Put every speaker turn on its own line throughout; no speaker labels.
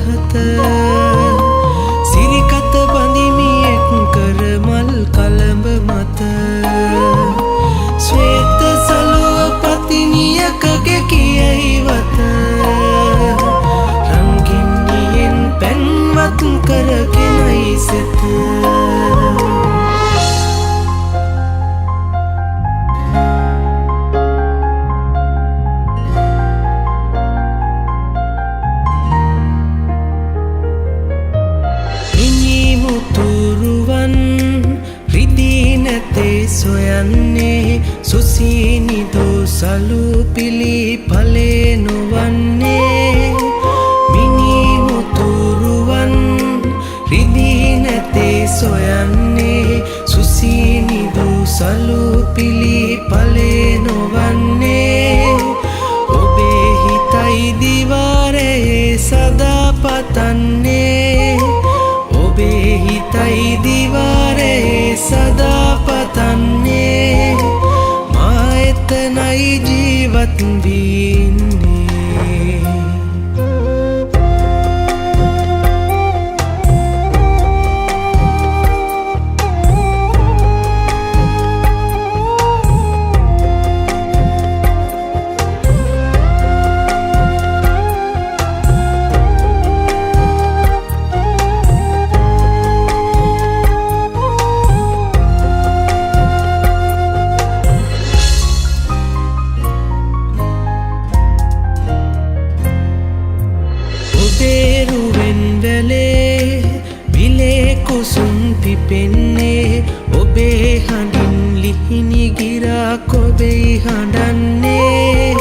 මලහත සිරිකත බඳිමියෙක් කර මල් කලඹ මත ශ්වේත සලුව පතිනියකගේ කියයි වත රංගින්නියෙන් පැන්වත් කරගෙනයි සිත සොයන්නේ සුසීනිදු සලු පිලි පලේ නොවන්නේ මිනිමුතුරුවන් රිදී නැතේ සොයන්නේ සුසීනිදු සලු පිලි පලේ නොවන්නේ ඔබේ හිතයි දිවාරයේ සදා පතන්නේ ඔබේ හිතයි දිවාරයේ සදා පතන්නේ මා එතනයි ජීවත් වීන්නේ කුසුම් පිපෙන්නේ ඔබේ හඬින් ලිහිණි ගිරාක් ඔබෙයි හඬන්නේ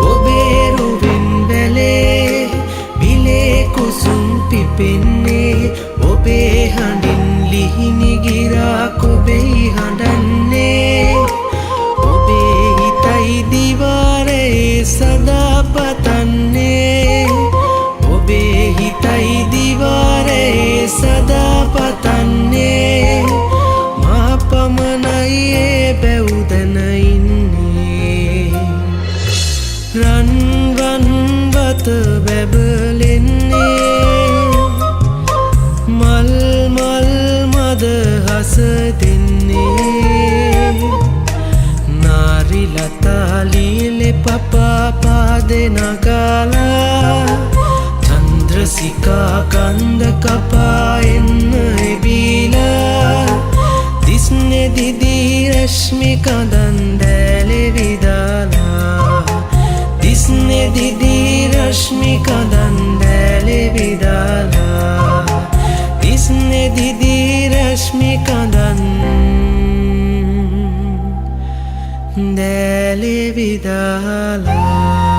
ඔබේ රුවෙන් වැලේ විලේ කුසුම් පිපෙන්නේ ඔබේ හඬින් ලිහිණි ගිරාක් ඔබෙයි හඬන්නේ ඔබේ හිතයි දිවාරයේ සදා පතන්නේ ඔබේ හිතයි දිවාරයේ සදා පතන්නේ මා පමණයි ඒ බැවුදන ඉන්නේ රන්වන් වත බැබලෙන්නේ මල් මල් මද හස දෙන්නේ නාරි ලතා ලීලේ පපා පාදේ නගාලා චන්ද්‍රසිකා කන්ද කපා එන්න එබීලා දිස්නේ දිදී රශ්මි කඳන් දැලේ විදාලා දිස්නේ දිදී රශ්මි කඳන් දැලේ විදාලා දිස්නේ දිදී රශ්මි කඳන් දැලේ විදාලා